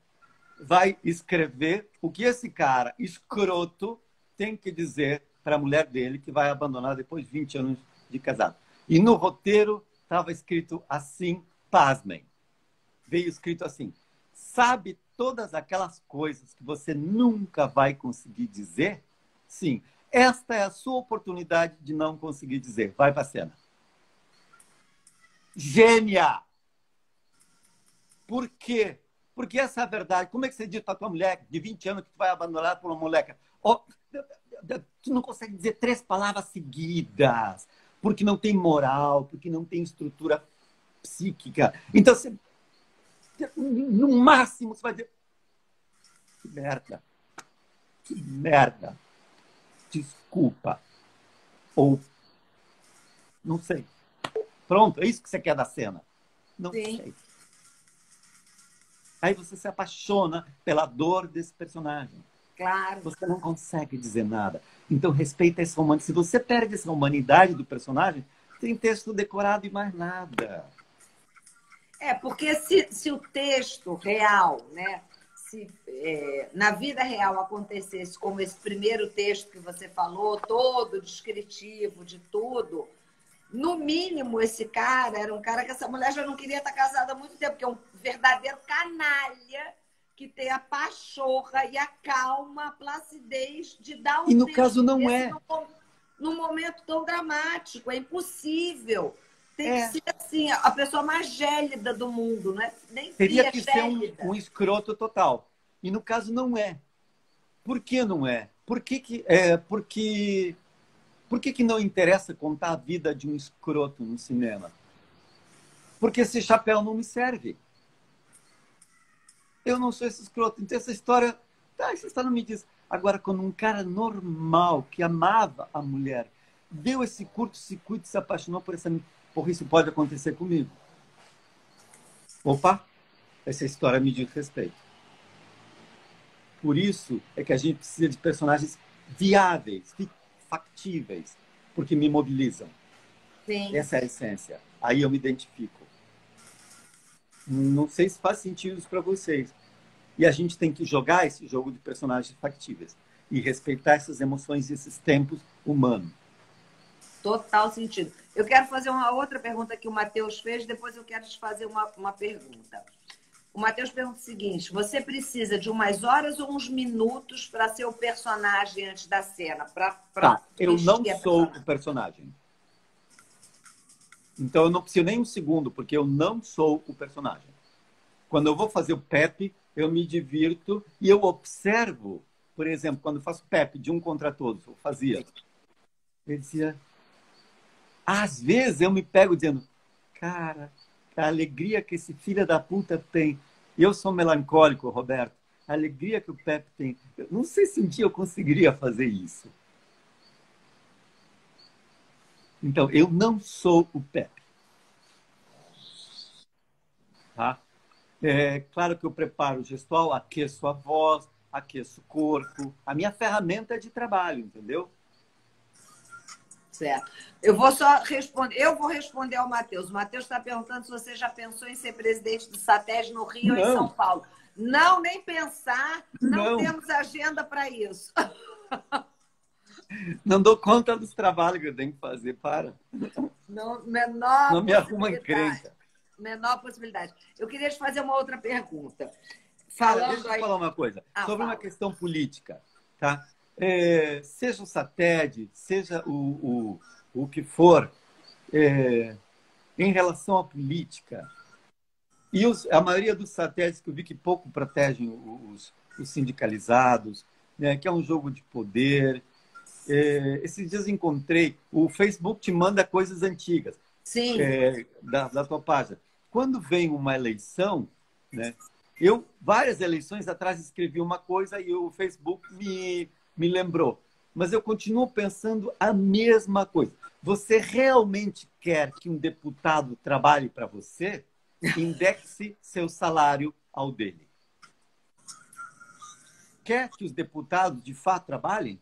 vai escrever o que esse cara escroto tem que dizer para a mulher dele, que vai abandonar depois de 20 anos de casado. E no roteiro estava escrito assim, pasmem. Veio escrito assim, sabe todas aquelas coisas que você nunca vai conseguir dizer? Sim, esta é a sua oportunidade de não conseguir dizer. Vai para a cena. Gênia! Por quê? Porque essa é a verdade. Como é que você diz para tua mulher de 20 anos que tu vai abandonar por uma moleca? Oh, tu não consegue dizer 3 palavras seguidas, porque não tem moral, porque não tem estrutura psíquica. Então, No máximo, você vai dizer: que merda. Que merda. Desculpa. Ou, não sei. Pronto, é isso que você quer da cena? Não Sim. sei. Aí você se apaixona pela dor desse personagem. Claro. Você não consegue dizer nada. Então, respeita essa humanidade. Se você perde essa humanidade do personagem, tem texto decorado e mais nada. Porque se o texto real, né, se na vida real acontecesse como esse primeiro texto que você falou, todo descritivo de tudo, no mínimo esse cara era um cara que essa mulher já não queria estar casada há muito tempo, porque é um verdadeiro canalha que tem a pachorra e a calma, a placidez de dar um E no texto caso não desse é. num momento tão dramático. É impossível. Tem que É. ser assim, a pessoa mais gélida do mundo, não é nem Teria fria, que ser gélida. um escroto total. E no caso não é. Por que não é? Por que não interessa contar a vida de um escroto no cinema? Porque esse chapéu não me serve. Eu não sou esse escroto. Então essa história me diz. Agora, quando um cara normal, que amava a mulher, deu esse curto-circuito e se apaixonou por essa... Porra, isso pode acontecer comigo. Opa, essa história me diz respeito. Por isso é que a gente precisa de personagens viáveis, factíveis, porque me mobilizam. Sim. Essa é a essência. Aí eu me identifico. Não sei se faz sentido isso para vocês. E a gente tem que jogar esse jogo de personagens factíveis e respeitar essas emoções e esses tempos humanos. Total sentido. Eu quero fazer uma outra pergunta que o Matheus fez, depois eu quero te fazer uma pergunta. O Matheus pergunta o seguinte: você precisa de umas horas ou uns minutos para ser o personagem antes da cena? Tá, eu não sou o personagem. Então eu não preciso nem um segundo, porque eu não sou o personagem. Quando eu vou fazer o Pepe, eu me divirto e eu observo, por exemplo, quando eu faço Pepe de Um Contra Todos, eu fazia. Eu dizia, às vezes eu me pego dizendo, cara, a alegria que esse filho da puta tem. E eu sou melancólico, Roberto. A alegria que o Pepe tem. Eu não sei se um dia eu conseguiria fazer isso. Então, eu não sou o Pepe. Tá? É claro que eu preparo o gestual, aqueço a voz, aqueço o corpo. A minha ferramenta é de trabalho, entendeu? Certo. Eu vou só responder. Eu vou responder ao Matheus. O Matheus está perguntando se você já pensou em ser presidente do SATED no Rio ou em São Paulo. Não, nem pensar. Não temos agenda para isso. Não dou conta dos trabalhos que eu tenho que fazer, para. Não me arruma encrenca. Menor possibilidade. Eu queria te fazer uma outra pergunta. Deixa eu falar uma coisa. Sobre uma questão política, tá? Seja o SATED, seja o que for, em relação à política, e a maioria dos SATEDs que eu vi que pouco protegem os sindicalizados, né, que é um jogo de poder. Esses dias encontrei, o Facebook te manda coisas antigas. Sim. Da tua página. Quando vem uma eleição, né, eu, várias eleições atrás, escrevi uma coisa e o Facebook me lembrou. Mas eu continuo pensando a mesma coisa. Você realmente quer que um deputado trabalhe para você? Indexe seu salário ao dele. Quer que os deputados, de fato, trabalhem?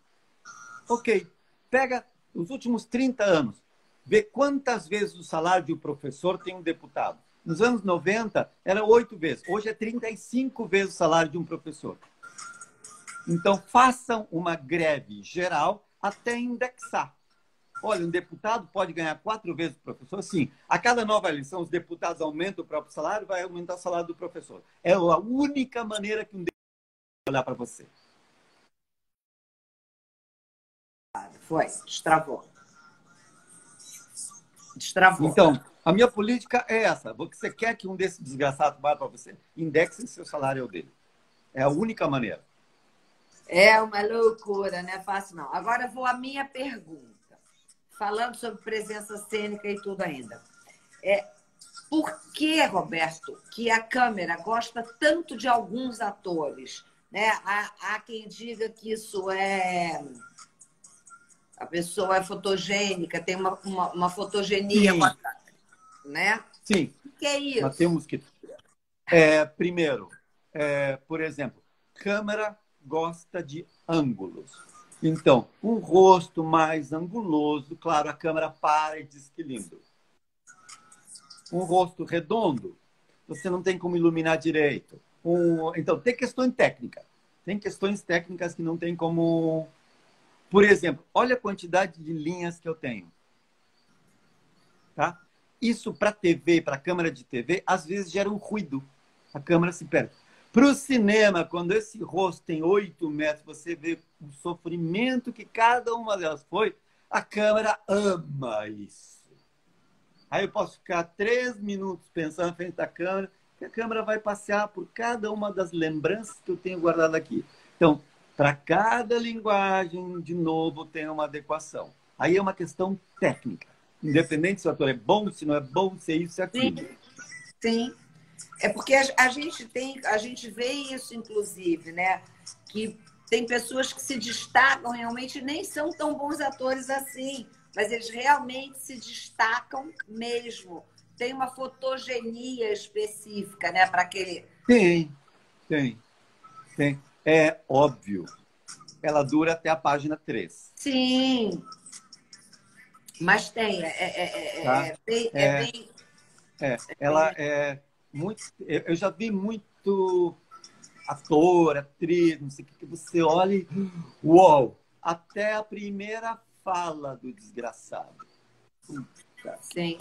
Ok. Pega os últimos 30 anos. Vê quantas vezes o salário de um professor tem um deputado. Nos anos 90, era 8 vezes. Hoje é 35 vezes o salário de um professor. Então, façam uma greve geral até indexar. Olha, um deputado pode ganhar 4 vezes o professor? Sim. A cada nova eleição, os deputados aumentam o próprio salário, vai aumentar o salário do professor. É a única maneira que um deputado vai olhar para você. Foi, destravou. Destravou. Então, a minha política é essa. Você quer que um desses desgraçados vá para você? Indexe seu salário ao dele. É a única maneira. É uma loucura, não é fácil não. Agora vou à minha pergunta. Falando sobre presença cênica e tudo ainda. por que, Roberto, que a câmera gosta tanto de alguns atores? Né? Há quem diga que isso é... A pessoa é fotogênica, tem uma fotogenia, Sim, né? sim. O que é Nós isso? temos que... primeiro, por exemplo, câmera gosta de ângulos. Então, um rosto mais anguloso, claro, a câmera para e diz que lindo. Um rosto redondo, você não tem como iluminar direito. Então, tem questões técnicas. Tem questões técnicas que não tem como... Por exemplo, olha a quantidade de linhas que eu tenho. Tá? Isso para TV, para câmera de TV, às vezes gera um ruído. A câmera se perde. Para o cinema, quando esse rosto tem 8 metros, você vê o sofrimento que cada uma delas foi, a câmera ama isso. Aí eu posso ficar 3 minutos pensando na frente da câmera, que a câmera vai passear por cada uma das lembranças que eu tenho guardado aqui. Então, para cada linguagem, de novo, tem uma adequação. Aí é uma questão técnica. Independente se o ator é bom, se não é bom, se é isso, se é aquilo. Sim, sim. É porque a gente vê isso, inclusive, né? Que tem pessoas que se destacam realmente, nem são tão bons atores assim, mas eles realmente se destacam mesmo. Tem uma fotogenia específica, né? Para aquele. Tem. É óbvio. Ela dura até a página 3. Sim, mas tem. Tá? É bem. Ela é muito. Eu já vi muito ator, atriz, não sei o que você olha e. Uou! Até a primeira fala do desgraçado. Puta, Sim,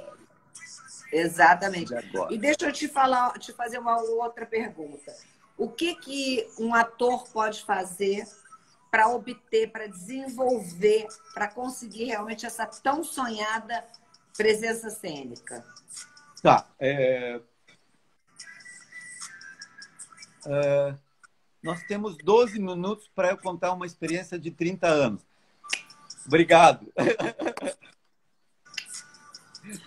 exatamente. e agora? E deixa eu te fazer uma outra pergunta. O que um ator pode fazer para obter, para desenvolver, para conseguir realmente essa tão sonhada presença cênica? Tá. Nós temos 12 minutos para eu contar uma experiência de 30 anos. Obrigado.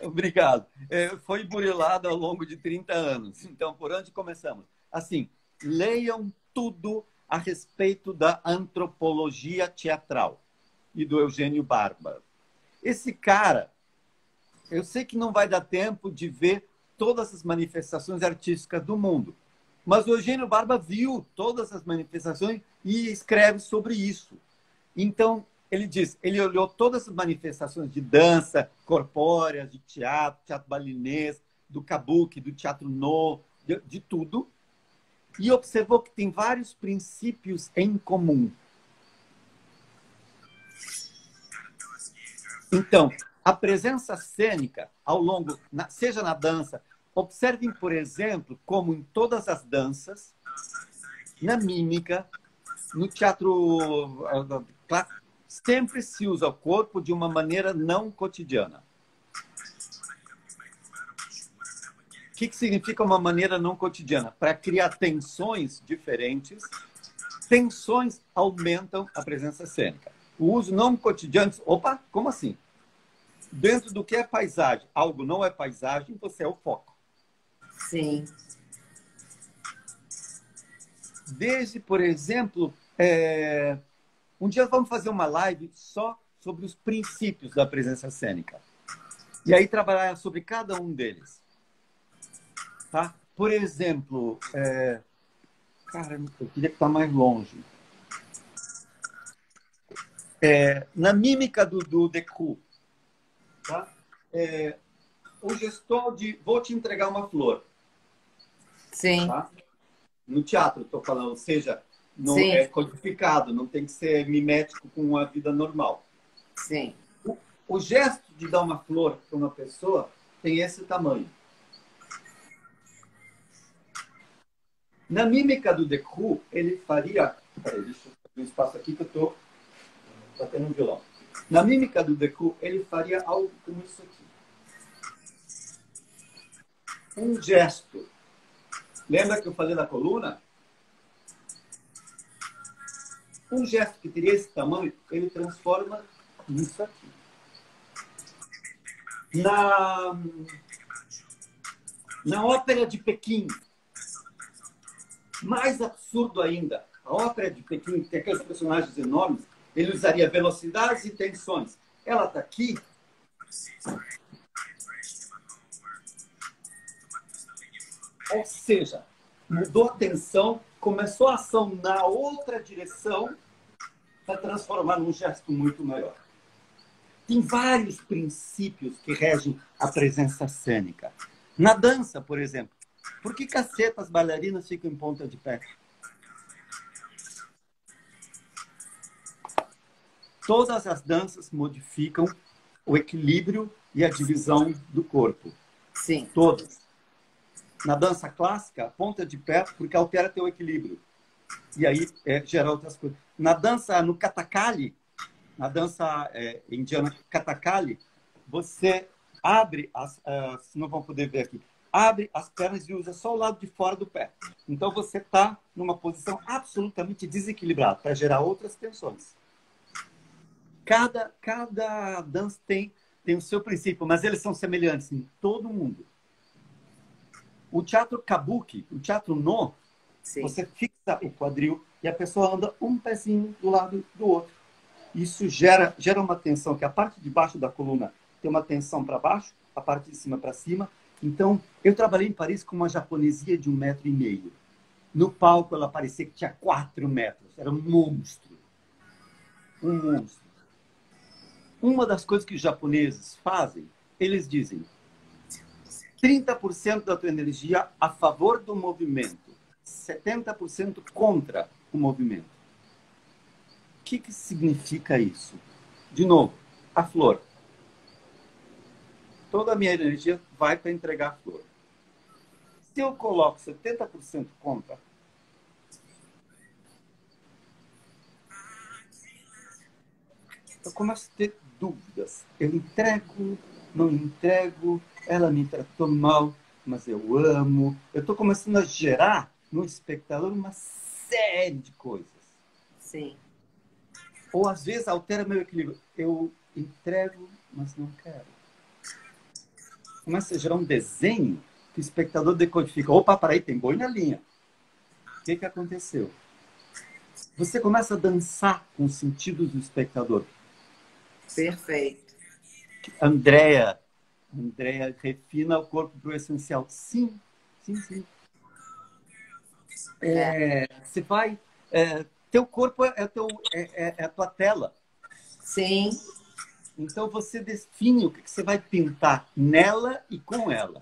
Obrigado. Foi burilado ao longo de 30 anos. Então, por onde começamos? Assim, leiam tudo a respeito da antropologia teatral e do Eugênio Barba. Esse cara, eu sei que não vai dar tempo de ver todas as manifestações artísticas do mundo, mas o Eugênio Barba viu todas as manifestações e escreve sobre isso. Então, ele diz, ele olhou todas as manifestações de dança corpórea, de teatro balinês, do kabuki, do teatro no, de tudo, e observou que tem vários princípios em comum. Então, a presença cênica ao longo, seja na dança, observem, por exemplo, como em todas as danças, na mímica, no teatro clássico, sempre se usa o corpo de uma maneira não cotidiana. O que significa uma maneira não cotidiana? Para criar tensões diferentes, tensões aumentam a presença cênica. O uso não cotidiano... Opa, como assim? Dentro do que é paisagem, algo não é paisagem, você é o foco. Sim. Desde, por exemplo, um dia vamos fazer uma live só sobre os princípios da presença cênica. E aí trabalhar sobre cada um deles. Tá? Por exemplo, cara, eu queria estar mais longe. Na mímica do Deku, tá? O gestor de vou te entregar uma flor. Sim. Tá? No teatro, estou falando, ou seja, não Sim. é codificado, não tem que ser mimético com a vida normal. Sim. O gesto de dar uma flor para uma pessoa tem esse tamanho. Na mímica do Deku, ele faria... Peraí, deixa eu fazer um espaço aqui que eu estou batendo um violão. Na mímica do Deku, ele faria algo como isso aqui. Um gesto. Lembra que eu falei da coluna? Um gesto que teria esse tamanho, ele transforma nisso aqui. Na Ópera de Pequim, mais absurdo ainda, a Ópera de Pequim tem aqueles personagens enormes, ele usaria velocidades e tensões. Ela está aqui. Ou seja, mudou a tensão, começou a ação na outra direção para transformar num gesto muito maior. Tem vários princípios que regem a presença cênica. Na dança, por exemplo, por que caceta as bailarinas ficam em ponta de pé? Todas as danças modificam o equilíbrio e a divisão do corpo. Sim. Todas. Na dança clássica, ponta de pé porque altera teu equilíbrio. E aí gera outras coisas. Na dança, no Kathakali, na dança indiana Kathakali, você abre não vão poder ver aqui, abre as pernas e usa só o lado de fora do pé. Então você está numa posição absolutamente desequilibrada para gerar outras tensões. Cada dança tem o seu princípio, mas eles são semelhantes em todo mundo. O teatro kabuki, o teatro no, sim, você fixa o quadril e a pessoa anda um pezinho do lado do outro. Isso gera uma tensão, que a parte de baixo da coluna tem uma tensão para baixo, a parte de cima para cima. Então, eu trabalhei em Paris com uma japonesia de 1,5 metro. No palco, ela parecia que tinha 4 metros. Era um monstro. Um monstro. Uma das coisas que os japoneses fazem, eles dizem 30% da tua energia a favor do movimento, 70% contra o movimento. O que significa isso? De novo, a flor. Toda a minha energia vai para entregar a flor. Se eu coloco 70% contra, eu começo a ter dúvidas. Eu entrego, não entrego, ela me tratou mal, mas eu amo. Eu estou começando a gerar no espectador uma série de coisas. Sim. Ou às vezes altera meu equilíbrio. Eu entrego, mas não quero. Começa a gerar um desenho que o espectador decodifica. Opa, peraí, tem boi na linha. O que aconteceu? Você começa a dançar com os sentidos do espectador. Perfeito. Andréa refina o corpo para o essencial. Sim. Você vai... teu corpo é a tua tela. Sim. Então você define o que você vai pintar nela e com ela.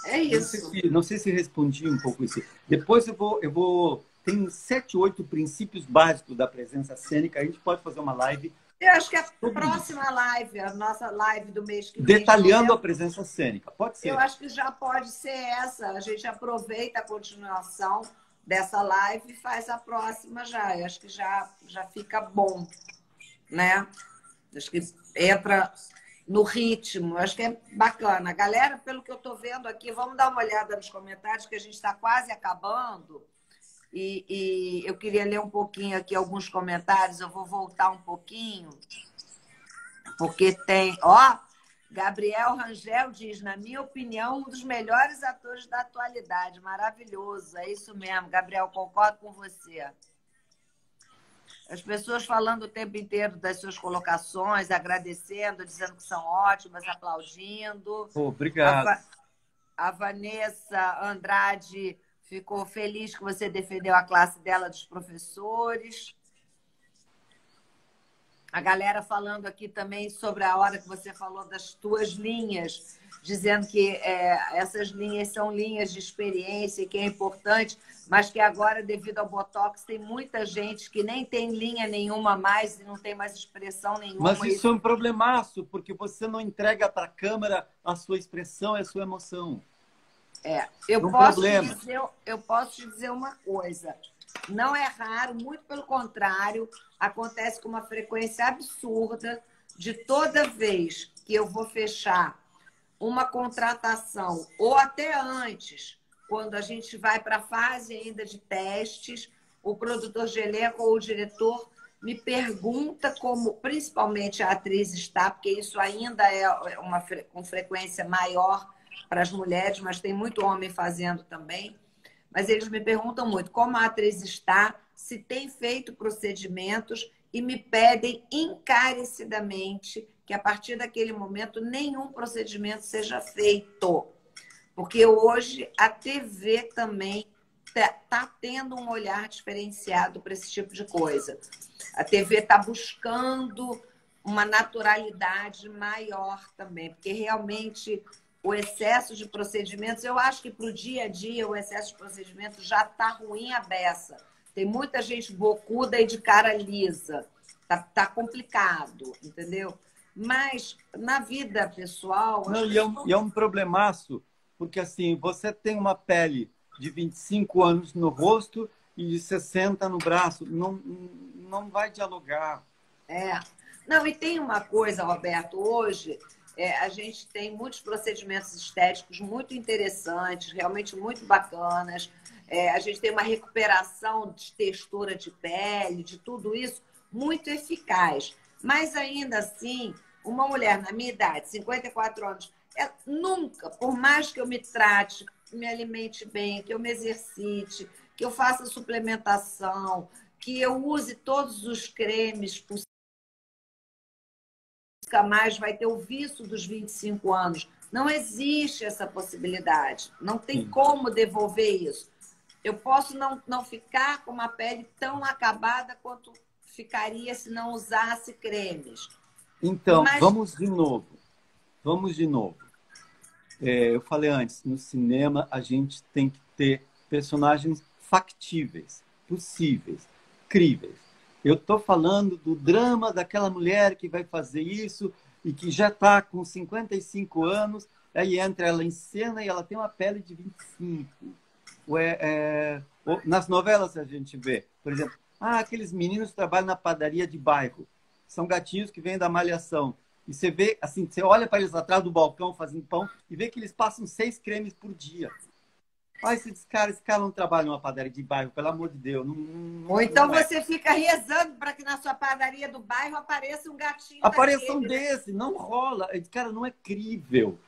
É isso. Não sei se respondi um pouco isso. Depois eu vou... Tem 7, 8 princípios básicos da presença cênica. A gente pode fazer uma live. Eu acho que a próxima live, a nossa live do mês que vem... Detalhando a presença cênica. Pode ser. Eu acho que já pode ser essa. A gente aproveita a continuação dessa live e faz a próxima já. Eu acho que já fica bom, né? Acho que entra no ritmo. Acho que é bacana. Galera, pelo que eu estou vendo aqui, vamos dar uma olhada nos comentários, que a gente está quase acabando. E eu queria ler um pouquinho aqui alguns comentários. Eu vou voltar um pouquinho, porque tem... Ó, Gabriel Rangel diz, na minha opinião, um dos melhores atores da atualidade. Maravilhoso, é isso mesmo. Gabriel, concordo com você. As pessoas falando o tempo inteiro das suas colocações, agradecendo, dizendo que são ótimas, aplaudindo. Obrigado. A Vanessa Andrade ficou feliz que você defendeu a classe dela dos professores. A galera falando aqui também sobre a hora que você falou das tuas linhas, dizendo que essas linhas são linhas de experiência e que é importante, mas que agora, devido ao Botox, tem muita gente que nem tem linha nenhuma mais e não tem mais expressão nenhuma. Mas isso é um problemaço, porque você não entrega para a câmera a sua expressão e a sua emoção. Eu posso te dizer uma coisa. Não é raro, muito pelo contrário, acontece com uma frequência absurda de toda vez que eu vou fechar uma contratação, ou até antes, quando a gente vai para a fase ainda de testes, o produtor de elenco ou o diretor me pergunta como, principalmente a atriz está, porque isso ainda é com frequência maior para as mulheres, mas tem muito homem fazendo também. Mas eles me perguntam muito como a atriz está, se tem feito procedimentos e me pedem encarecidamente que a partir daquele momento nenhum procedimento seja feito. Porque hoje a TV também está tendo um olhar diferenciado para esse tipo de coisa. A TV está buscando uma naturalidade maior também, porque realmente o excesso de procedimentos, eu acho que para o dia a dia o excesso de procedimentos já está ruim a beça. Tem muita gente bocuda e de cara lisa. Tá complicado, entendeu? Mas na vida pessoal... Não, e é um problemaço, porque assim, você tem uma pele de 25 anos no rosto e de 60 no braço. Não vai dialogar. Não, e tem uma coisa, Roberto, hoje a gente tem muitos procedimentos estéticos muito interessantes, realmente muito bacanas. A gente tem uma recuperação de textura de pele, de tudo isso, muito eficaz. Mas ainda assim, uma mulher na minha idade, 54 anos, nunca, por mais que eu me trate, me alimente bem, que eu me exercite, que eu faça suplementação, que eu use todos os cremes possíveis, nunca mais vai ter o vício dos 25 anos. Não existe essa possibilidade. Não tem como devolver isso. Eu posso não ficar com uma pele tão acabada quanto ficaria se não usasse cremes. Então, vamos de novo. Vamos de novo. Eu falei antes, no cinema a gente tem que ter personagens factíveis, possíveis, críveis. Eu estou falando do drama daquela mulher que vai fazer isso e que já está com 55 anos, aí entra ela em cena e ela tem uma pele de 25. Nas novelas a gente vê, por exemplo, aqueles meninos que trabalham na padaria de bairro, são gatinhos que vêm da malhação. E você vê, assim, você olha para eles atrás do balcão fazendo pão e vê que eles passam 6 cremes por dia. Esse cara não trabalha numa padaria de bairro, pelo amor de Deus. Ou então você fica rezando para que na sua padaria do bairro apareça um gatinho Apareça um daquele, desse, não rola. Cara, não é crível.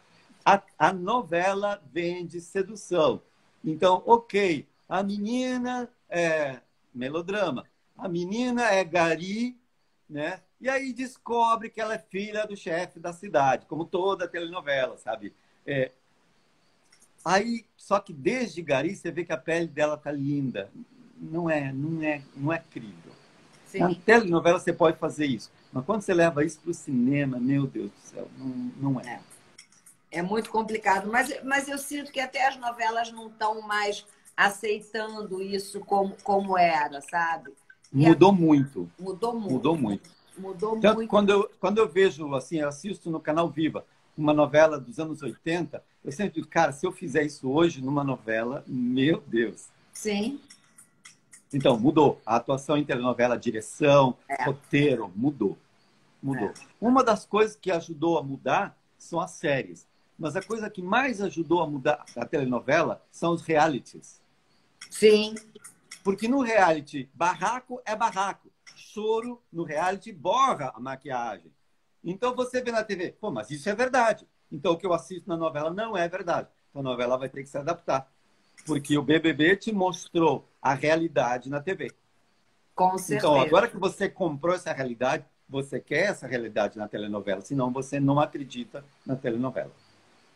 A novela vende sedução. Então, ok, a menina é melodrama, a menina é gari, né? E aí descobre que ela é filha do chefe da cidade, como toda telenovela, sabe? Aí, só que desde gari você vê que a pele dela tá linda. Não é crível. Sim. Na telenovela você pode fazer isso, mas quando você leva isso para o cinema, meu Deus do céu, não é. É muito complicado, mas eu sinto que até as novelas não estão mais aceitando isso como era, sabe? Mudou muito. Mudou muito. Mudou muito. Mudou Tanto muito. Quando eu vejo, assim, eu assisto no Canal Viva uma novela dos anos 80, eu sempre digo, cara, se eu fizer isso hoje numa novela, meu Deus. Sim. Então, mudou. A atuação em telenovela, a direção, roteiro, mudou. Uma das coisas que ajudou a mudar são as séries. Mas a coisa que mais ajudou a mudar a telenovela são os realities. Sim. Porque no reality, barraco é barraco. Choro no reality borra a maquiagem. Então você vê na TV, pô, mas isso é verdade. Então o que eu assisto na novela não é verdade. Então a novela vai ter que se adaptar. Porque o BBB te mostrou a realidade na TV. Com certeza. Então agora que você comprou essa realidade, você quer essa realidade na telenovela. Senão você não acredita na telenovela.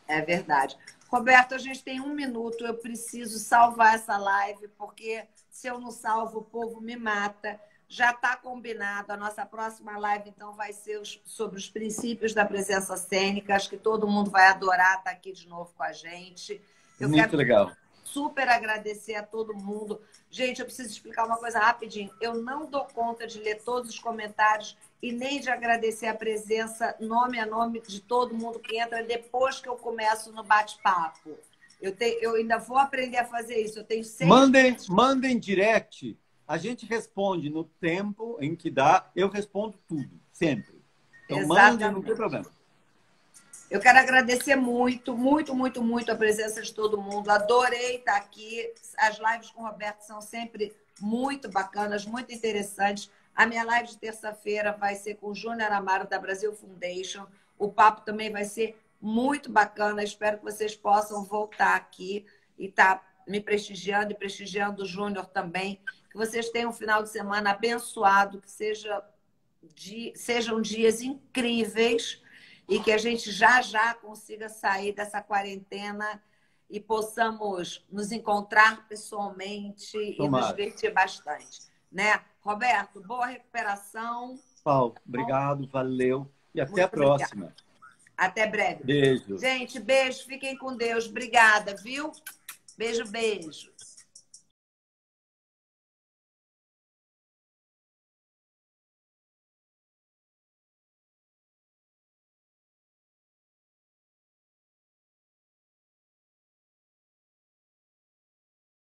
É verdade. Roberto, a gente tem 1 minuto. Eu preciso salvar essa live, porque se eu não salvo, o povo me mata. Já está combinado. A nossa próxima live, então, vai ser sobre os princípios da presença cênica. Acho que todo mundo vai adorar estar aqui de novo com a gente. Muito legal. Super agradecer a todo mundo. Gente, eu preciso explicar uma coisa rapidinho. Eu não dou conta de ler todos os comentários e nem de agradecer a presença, nome a nome, de todo mundo que entra depois que eu começo no bate-papo. Eu ainda vou aprender a fazer isso. Eu tenho 6... Mandem direct. A gente responde no tempo em que dá. Eu respondo tudo, sempre. Então, mandem, não tem problema. Eu quero agradecer muito, muito, muito, muito a presença de todo mundo. Adorei estar aqui. As lives com o Roberto são sempre muito bacanas, muito interessantes. A minha live de terça-feira vai ser com o Júnior Amaro, da Brasil Foundation. O papo também vai ser muito bacana. Espero que vocês possam voltar aqui e estar me prestigiando e prestigiando o Júnior também. Que vocês tenham um final de semana abençoado, que sejam dias incríveis e que a gente já consiga sair dessa quarentena e possamos nos encontrar pessoalmente e nos divertir bastante, né? Roberto, boa recuperação. Paulo, obrigado, valeu e até a próxima. Obrigada. Até breve. Beijo. Gente, beijo, fiquem com Deus. Obrigada, viu? Beijo, beijo.